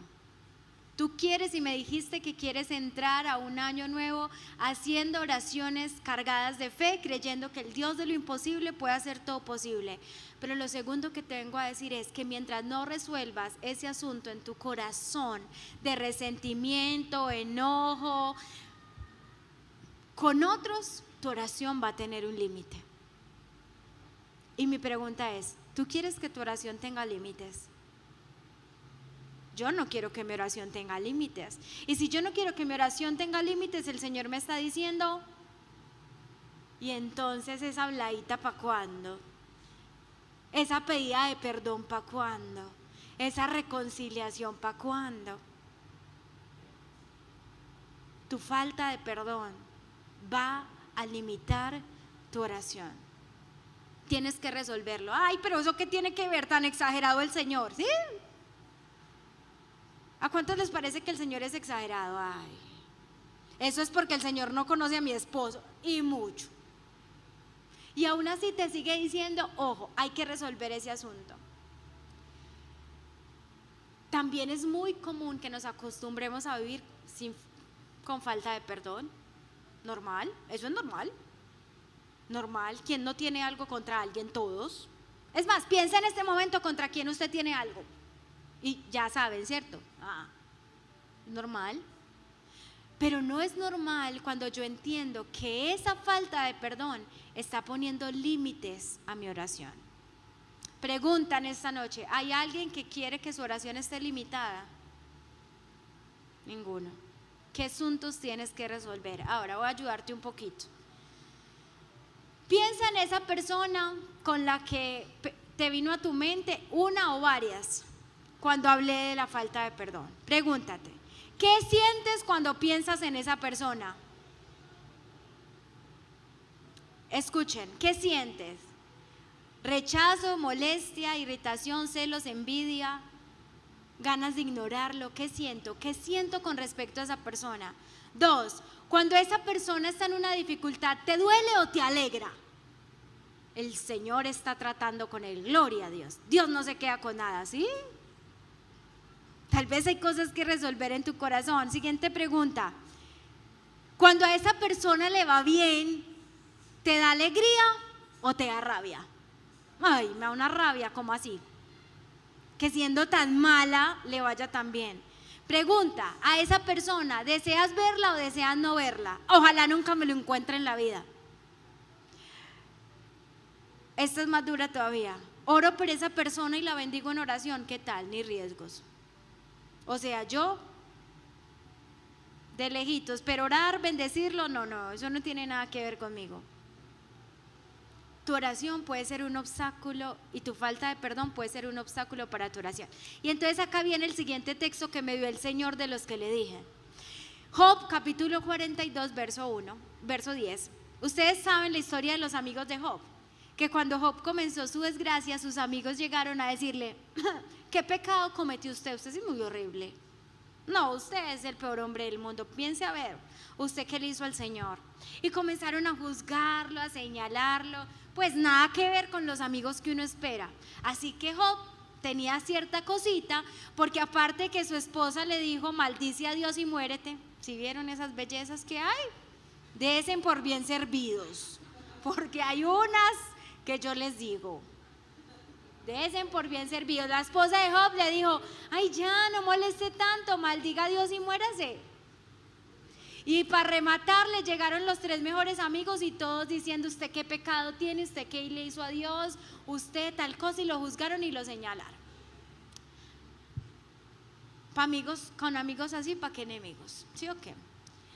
Tú quieres y me dijiste que quieres entrar a un año nuevo haciendo oraciones cargadas de fe, creyendo que el Dios de lo imposible puede hacer todo posible. Pero lo segundo que te vengo a decir es que mientras no resuelvas ese asunto en tu corazón de resentimiento, enojo, con otros, tu oración va a tener un límite. Y mi pregunta es, ¿tú quieres que tu oración tenga límites? Yo no quiero que mi oración tenga límites. Y si yo no quiero que mi oración tenga límites, el Señor me está diciendo, Y entonces esa habladita ¿para cuándo? Esa pedida de perdón ¿para cuándo? Esa reconciliación ¿para cuándo? Tu falta de perdón va a limitar tu oración. Tienes que resolverlo. Ay, pero eso ¿qué tiene que ver? Tan exagerado el Señor, ¿sí? ¿A cuántos les parece que el Señor es exagerado? Ay, eso es porque el Señor no conoce a mi esposo, y mucho. Y aún así te sigue diciendo, ojo, hay que resolver ese asunto. También es muy común que nos acostumbremos a vivir con falta de perdón. Normal, eso es normal. Normal, ¿quién no tiene algo contra alguien? Todos. Es más, piensa en este momento contra quién usted tiene algo. Y ya saben, ¿cierto? Normal. Pero no es normal cuando yo entiendo que esa falta de perdón está poniendo límites a mi oración. Preguntan esta noche, ¿hay alguien que quiere que su oración esté limitada? Ninguno. ¿Qué asuntos tienes que resolver? Ahora voy a ayudarte un poquito. Piensa en esa persona con la que te vino a tu mente, una o varias, cuando hablé de la falta de perdón. Pregúntate, ¿qué sientes cuando piensas en esa persona? Escuchen, ¿qué sientes? Rechazo, molestia, irritación, celos, envidia, ganas de ignorarlo. ¿Qué siento? ¿Qué siento con respecto a esa persona? 2, cuando esa persona está en una dificultad, ¿te duele o te alegra? El Señor está tratando con él, gloria a Dios. Dios no se queda con nada, ¿sí? Tal vez hay cosas que resolver en tu corazón. Siguiente pregunta. Cuando a esa persona le va bien, ¿te da alegría o te da rabia? Ay, me da una rabia, ¿cómo así? Que siendo tan mala le vaya tan bien. Pregunta, a esa persona, ¿deseas verla o deseas no verla? Ojalá nunca me lo encuentre en la vida. Esta es más dura todavía. Oro por esa persona y la bendigo en oración. ¿Qué tal? Ni riesgos. O sea, yo de lejitos, pero orar, bendecirlo, no, eso no tiene nada que ver conmigo. Tu oración puede ser un obstáculo y tu falta de perdón puede ser un obstáculo para tu oración. Y entonces acá viene el siguiente texto que me dio el Señor de los que le dije. Job capítulo 42 verso 10. Ustedes saben la historia de los amigos de Job, que cuando Job comenzó su desgracia, sus amigos llegaron a decirle, ¿qué pecado cometió usted? Usted es muy horrible. No, usted es el peor hombre del mundo. Piense a ver, ¿usted qué le hizo al Señor? Y comenzaron a juzgarlo, a señalarlo. Pues nada que ver con los amigos que uno espera. Así que Job tenía cierta cosita, porque aparte que su esposa le dijo, maldice a Dios y muérete. ¿Sí vieron esas bellezas que hay? Desen por bien servidos, porque hay unas que yo les digo, desen por bien servidos. La esposa de Job le dijo, ay ya, no moleste tanto, maldiga a Dios y muérase. Y para rematarle llegaron los 3 mejores amigos y todos diciendo, usted qué pecado tiene, usted qué le hizo a Dios, usted tal cosa, y lo juzgaron y lo señalaron. Con amigos así, ¿para qué enemigos? ¿Sí o qué?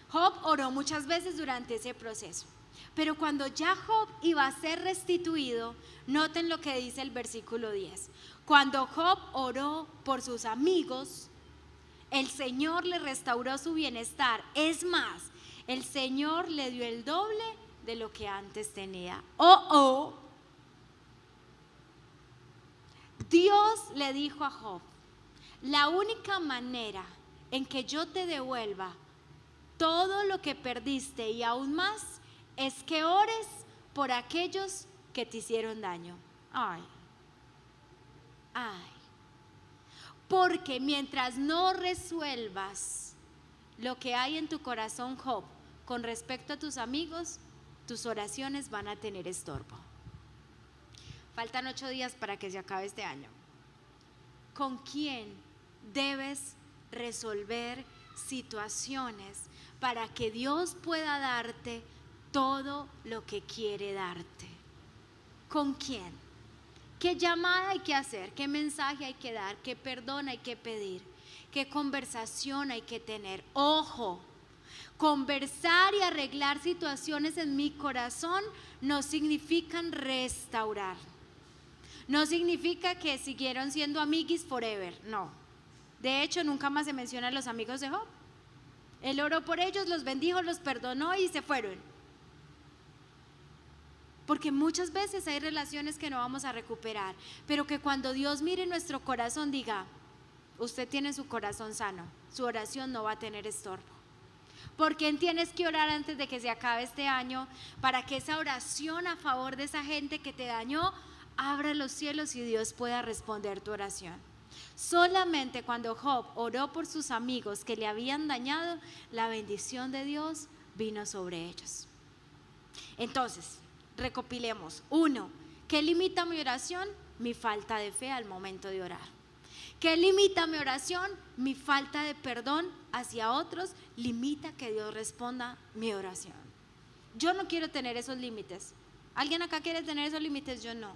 Job oró muchas veces durante ese proceso, pero cuando ya Job iba a ser restituido, noten lo que dice el versículo 10. Cuando Job oró por sus amigos, el Señor le restauró su bienestar. Es más, el Señor le dio el doble de lo que antes tenía. Dios le dijo a Job, la única manera en que yo te devuelva todo lo que perdiste y aún más es que ores por aquellos que te hicieron daño. Ay. Porque mientras no resuelvas lo que hay en tu corazón, Job, con respecto a tus amigos, tus oraciones van a tener estorbo. Faltan 8 días para que se acabe este año. ¿Con quién debes resolver situaciones para que Dios pueda darte todo lo que quiere darte? ¿Con quién? ¿Qué llamada hay que hacer? ¿Qué mensaje hay que dar? ¿Qué perdón hay que pedir? ¿Qué conversación hay que tener? Ojo, Conversar y arreglar situaciones en mi corazón no significan restaurar. No significa que siguieron siendo amiguis forever, no. De hecho, nunca más se mencionan los amigos de Job. Él oró por ellos, los bendijo, los perdonó y se fueron. Porque muchas veces hay relaciones que no vamos a recuperar, pero que cuando Dios mire nuestro corazón diga, usted tiene su corazón sano, su oración no va a tener estorbo. ¿Por quién tienes que orar antes de que se acabe este año? Para que esa oración a favor de esa gente que te dañó abra los cielos y Dios pueda responder tu oración. Solamente cuando Job oró por sus amigos que le habían dañado, la bendición de Dios vino sobre ellos. Entonces, recopilemos. 1. ¿Qué limita mi oración? Mi falta de fe al momento de orar. ¿Qué limita mi oración? Mi falta de perdón hacia otros limita que Dios responda mi oración. Yo no quiero tener esos límites. ¿Alguien acá quiere tener esos límites? Yo no.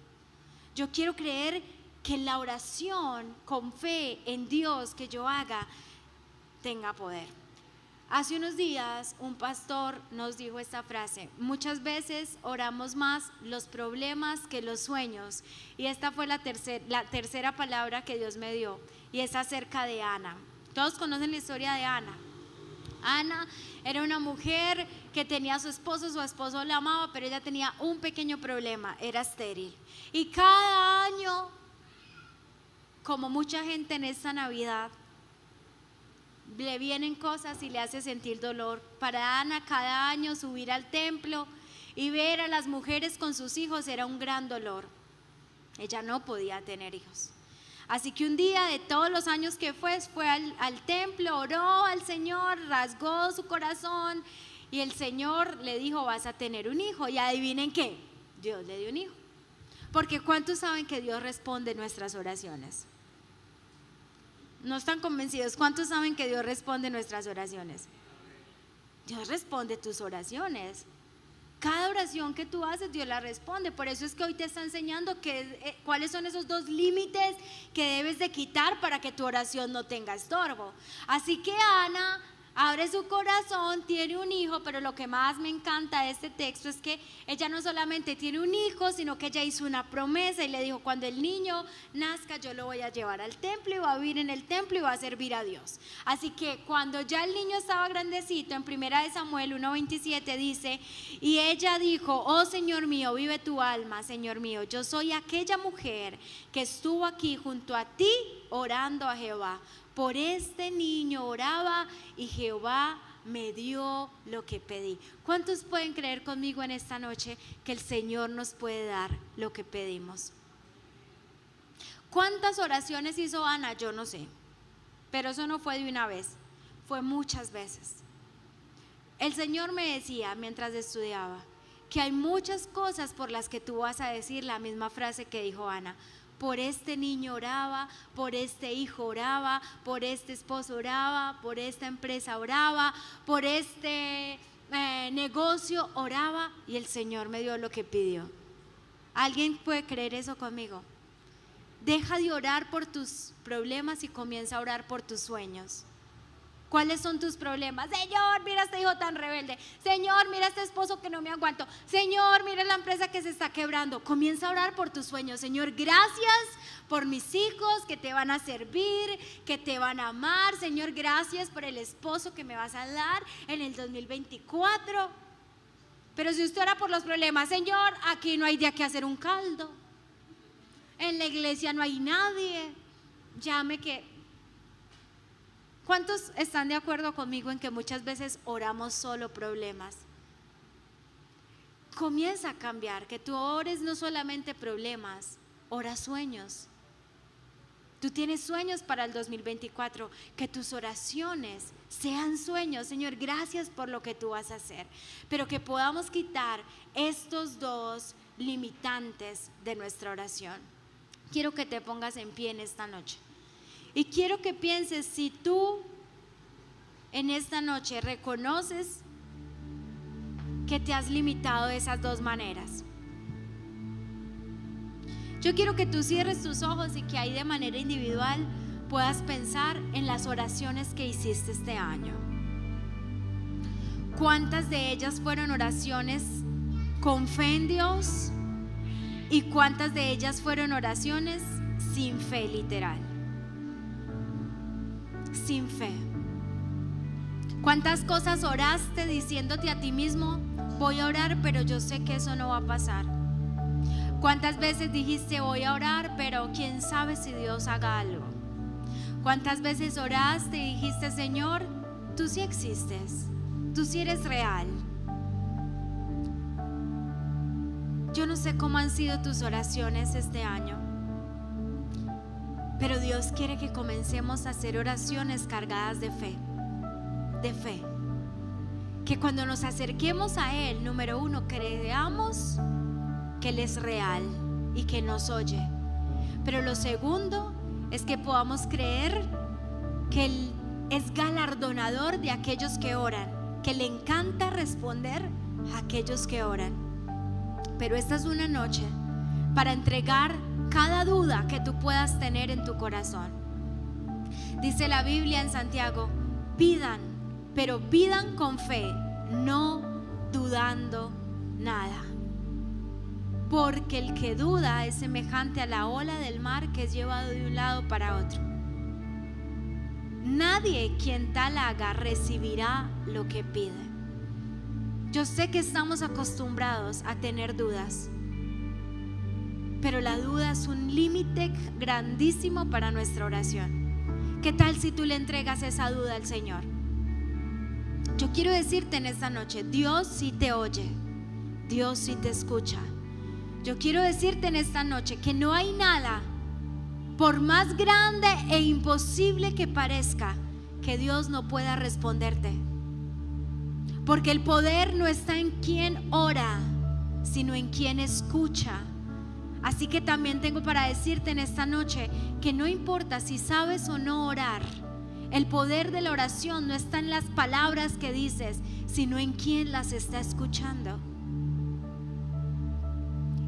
Yo quiero creer que la oración con fe en Dios que yo haga tenga poder. Hace unos días un pastor nos dijo esta frase: muchas veces oramos más los problemas que los sueños. Y esta fue la tercera palabra que Dios me dio, y es acerca de Ana. Todos conocen la historia de Ana. Ana era una mujer que tenía a su esposo la amaba, pero ella tenía un pequeño problema, era estéril. Y cada año, como mucha gente en esta Navidad, le vienen cosas y le hace sentir dolor. Para Ana, cada año subir al templo y ver a las mujeres con sus hijos era un gran dolor. Ella no podía tener hijos. Así que un día, de todos los años que fue al templo, oró al Señor, rasgó su corazón y el Señor le dijo: vas a tener un hijo. Y adivinen qué, Dios le dio un hijo. Porque ¿cuántos saben que Dios responde nuestras oraciones? ¿No están convencidos? ¿Cuántos saben que Dios responde nuestras oraciones? Dios responde tus oraciones. Cada oración que tú haces, Dios la responde. Por eso es que hoy te está enseñando cuáles son esos 2 límites que debes de quitar para que tu oración no tenga estorbo. Así que Ana abre su corazón, tiene un hijo, pero lo que más me encanta de este texto es que ella no solamente tiene un hijo, sino que ella hizo una promesa y le dijo: cuando el niño nazca, yo lo voy a llevar al templo y va a vivir en el templo y va a servir a Dios. Así que cuando ya el niño estaba grandecito, en 1 Samuel 1:27 dice: y ella dijo: oh Señor mío, vive tu alma, Señor mío, yo soy aquella mujer que estuvo aquí junto a ti orando a Jehová. Por este niño oraba y Jehová me dio lo que pedí. ¿Cuántos pueden creer conmigo en esta noche que el Señor nos puede dar lo que pedimos? ¿Cuántas oraciones hizo Ana? Yo no sé, pero eso no fue de una vez, fue muchas veces. El Señor me decía mientras estudiaba que hay muchas cosas por las que tú vas a decir la misma frase que dijo Ana. Por este niño oraba, por este hijo oraba, por este esposo oraba, por esta empresa oraba, por este negocio oraba, y el Señor me dio lo que pidió. ¿Alguien puede creer eso conmigo? Deja de orar por tus problemas y comienza a orar por tus sueños. ¿Cuáles son tus problemas? Señor, mira este hijo tan rebelde. Señor, mira este esposo que no me aguanto. Señor, mira la empresa que se está quebrando. Comienza a orar por tus sueños. Señor, gracias por mis hijos que te van a servir, que te van a amar. Señor, gracias por el esposo que me vas a dar en el 2024. Pero si usted ora por los problemas: Señor, aquí no hay día que hacer un caldo. En la iglesia no hay nadie. Llame que... ¿Cuántos están de acuerdo conmigo en que muchas veces oramos solo problemas? Comienza a cambiar, que tú ores no solamente problemas, ora sueños. Tú tienes sueños para el 2024, que tus oraciones sean sueños. Señor, gracias por lo que tú vas a hacer, pero que podamos quitar estos 2 limitantes de nuestra oración. Quiero que te pongas en pie en esta noche. Y quiero que pienses si tú en esta noche reconoces que te has limitado de esas 2 maneras. Yo quiero que tú cierres tus ojos y que ahí de manera individual puedas pensar en las oraciones que hiciste este año. ¿Cuántas de ellas fueron oraciones con fe en Dios? ¿Y cuántas de ellas fueron oraciones sin fe, literal? Sin fe. ¿Cuántas cosas oraste diciéndote a ti mismo, voy a orar, pero yo sé que eso no va a pasar? ¿Cuántas veces dijiste, voy a orar, pero quién sabe si Dios haga algo? ¿Cuántas veces oraste y dijiste, Señor, tú sí existes, tú sí eres real? Yo no sé cómo han sido tus oraciones este año, pero Dios quiere que comencemos a hacer oraciones cargadas de fe. De fe. Que cuando nos acerquemos a Él, número uno, creamos que Él es real y que nos oye. Pero lo segundo es que podamos creer que Él es galardonador de aquellos que oran, que le encanta responder a aquellos que oran. Pero esta es una noche para entregar cada duda que tú puedas tener en tu corazón. Dice la Biblia en Santiago, pidan, pero pidan con fe, no dudando nada. Porque el que duda es semejante a la ola del mar que es llevado de un lado para otro. Nadie quien tal haga recibirá lo que pide. Yo sé que estamos acostumbrados a tener dudas, pero la duda es un límite grandísimo para nuestra oración. ¿Qué tal si tú le entregas esa duda al Señor? Yo quiero decirte en esta noche, Dios sí te oye, Dios sí te escucha. Yo quiero decirte en esta noche que no hay nada, por más grande e imposible que parezca, que Dios no pueda responderte. Porque el poder no está en quien ora, sino en quien escucha. Así que también tengo para decirte en esta noche que no importa si sabes o no orar, el poder de la oración no está en las palabras que dices, sino en quien las está escuchando.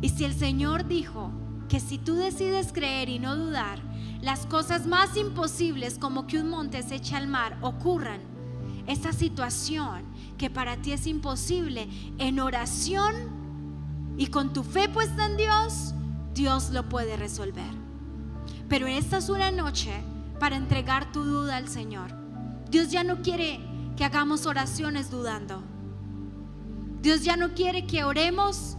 Y si el Señor dijo que si tú decides creer y no dudar, las cosas más imposibles, como que un monte se eche al mar, ocurran, esa situación que para ti es imposible, en oración y con tu fe puesta en Dios, Dios lo puede resolver. Pero esta es una noche para entregar tu duda al Señor. Dios ya no quiere que hagamos oraciones dudando. Dios ya no quiere que oremos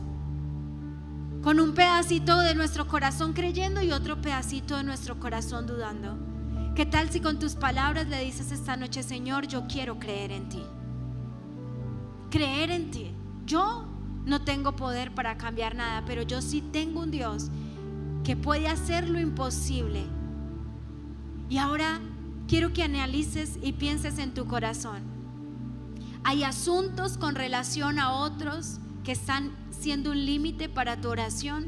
con un pedacito de nuestro corazón creyendo y otro pedacito de nuestro corazón dudando. ¿Qué tal si con tus palabras le dices esta noche, Señor, yo quiero creer en ti? Creer en ti. Yo no tengo poder para cambiar nada, pero yo sí tengo un Dios que puede hacer lo imposible. Y ahora quiero que analices y pienses en tu corazón. Hay asuntos con relación a otros que están siendo un límite para tu oración.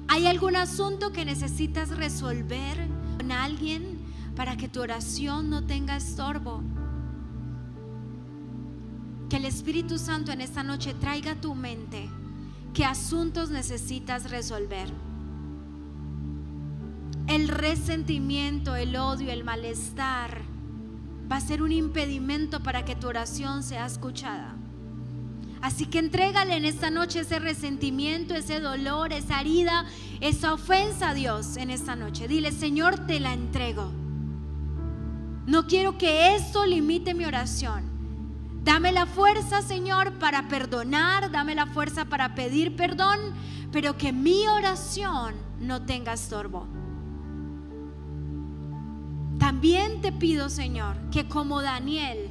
¿Hay algún asunto que necesitas resolver con alguien para que tu oración no tenga estorbo? Que el Espíritu Santo en esta noche traiga a tu mente qué asuntos necesitas resolver. El resentimiento, el odio, el malestar va a ser un impedimento para que tu oración sea escuchada. Así que entrégale en esta noche ese resentimiento, ese dolor, esa herida, esa ofensa a Dios en esta noche. Dile, Señor, te la entrego. No quiero que esto limite mi oración. Dame la fuerza, Señor, para perdonar, dame la fuerza para pedir perdón, pero que mi oración no tenga estorbo. También te pido, Señor, que como Daniel,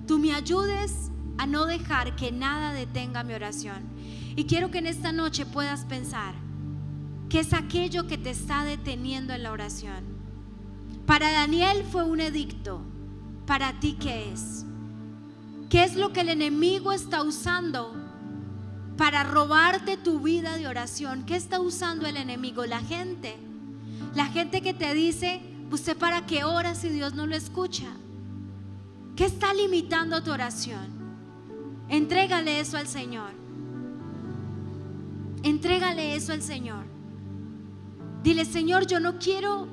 tú me ayudes a no dejar que nada detenga mi oración. Y quiero que en esta noche puedas pensar qué es aquello que te está deteniendo en la oración. Para Daniel fue un edicto. ¿Para ti qué es? ¿Qué es lo que el enemigo está usando para robarte tu vida de oración? ¿Qué está usando el enemigo? La gente que te dice, ¿usted para qué ora si Dios no lo escucha? ¿Qué está limitando tu oración? Entrégale eso al Señor. Entrégale eso al Señor. Dile, Señor, yo no quiero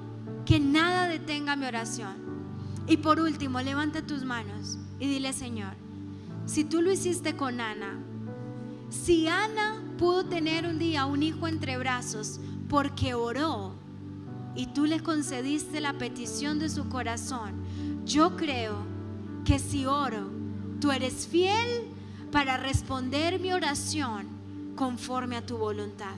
que nada detenga mi oración. Y por último, levanta tus manos y dile, Señor, si tú lo hiciste con Ana, si Ana pudo tener un día un hijo entre brazos porque oró y tú le concediste la petición de su corazón, yo creo que si oro, tú eres fiel para responder mi oración conforme a tu voluntad.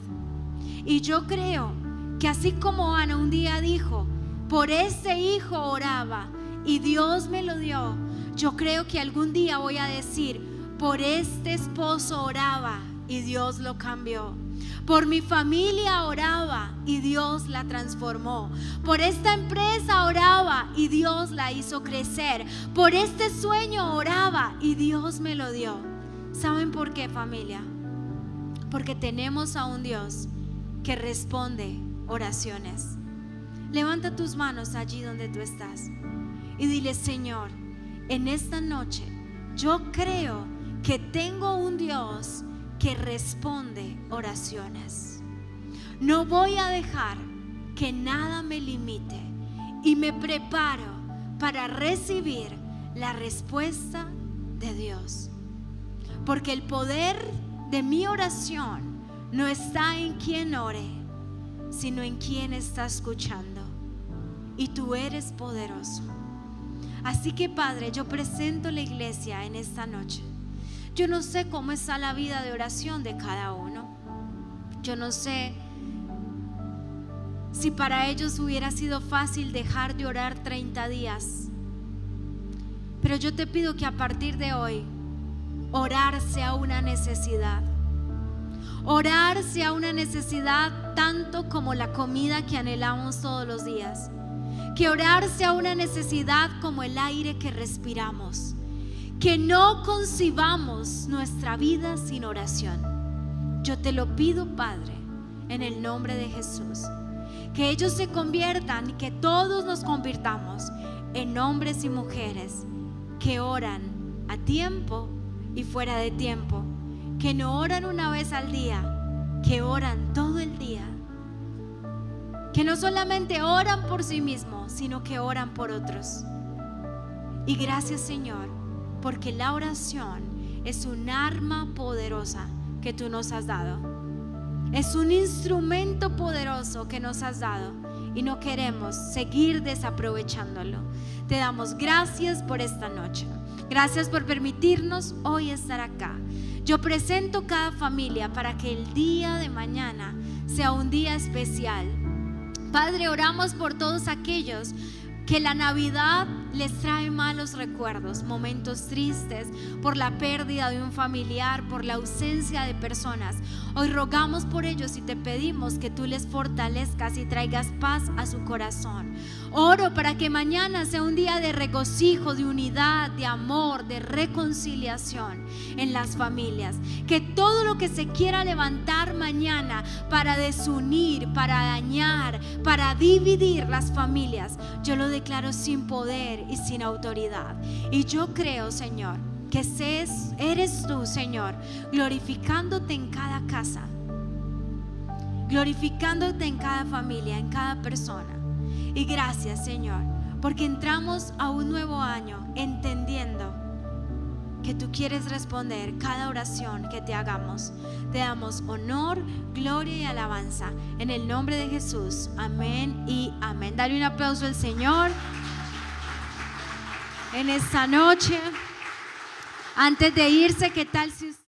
Y yo creo que así como Ana un día dijo, por este hijo oraba y Dios me lo dio, yo creo que algún día voy a decir, por este esposo oraba y Dios lo cambió. Por mi familia oraba y Dios la transformó. Por esta empresa oraba y Dios la hizo crecer. Por este sueño oraba y Dios me lo dio. ¿Saben por qué, familia? Porque tenemos a un Dios que responde oraciones. Levanta tus manos allí donde tú estás y dile: Señor, en esta noche yo creo que tengo un Dios que responde oraciones. No voy a dejar que nada me limite y me preparo para recibir la respuesta de Dios. Porque el poder de mi oración no está en quien ore, sino en quien está escuchando. Y tú eres poderoso. Así que, Padre, yo presento la iglesia en esta noche. Yo no sé cómo está la vida de oración de cada uno. Yo no sé si para ellos hubiera sido fácil dejar de orar 30 días. Pero yo te pido que a partir de hoy, orar sea una necesidad. Orar sea una necesidad tanto como la comida que anhelamos todos los días. Que orar sea una necesidad como el aire que respiramos. Que no concibamos nuestra vida sin oración. Yo te lo pido, Padre, en el nombre de Jesús. Que ellos se conviertan y que todos nos convirtamos en hombres y mujeres que oran a tiempo y fuera de tiempo. Que no oran una vez al día, que oran todo el día. Que no solamente oran por sí mismos, sino que oran por otros. Y gracias, Señor, porque la oración es un arma poderosa que tú nos has dado. Es un instrumento poderoso que nos has dado y no queremos seguir desaprovechándolo. Te damos gracias por esta noche. Gracias por permitirnos hoy estar acá. Yo presento cada familia para que el día de mañana sea un día especial. Padre, oramos por todos aquellos que la Navidad les trae malos recuerdos, momentos tristes por la pérdida de un familiar, por la ausencia de personas. Hoy rogamos por ellos y te pedimos que tú les fortalezcas y traigas paz a su corazón. Oro para que mañana sea un día de regocijo, de unidad, de amor, de reconciliación en las familias. Que todo lo que se quiera levantar mañana para desunir, para dañar, para dividir las familias, yo lo declaro sin poder y sin autoridad. Y yo creo, Señor, que eres tú, Señor, glorificándote en cada casa, glorificándote en cada familia, en cada persona. Y gracias, Señor, porque entramos a un nuevo año entendiendo que tú quieres responder cada oración que te hagamos. Te damos honor, gloria y alabanza en el nombre de Jesús. Amén y amén. Dale un aplauso al Señor en esta noche. Antes de irse, ¿qué tal si usted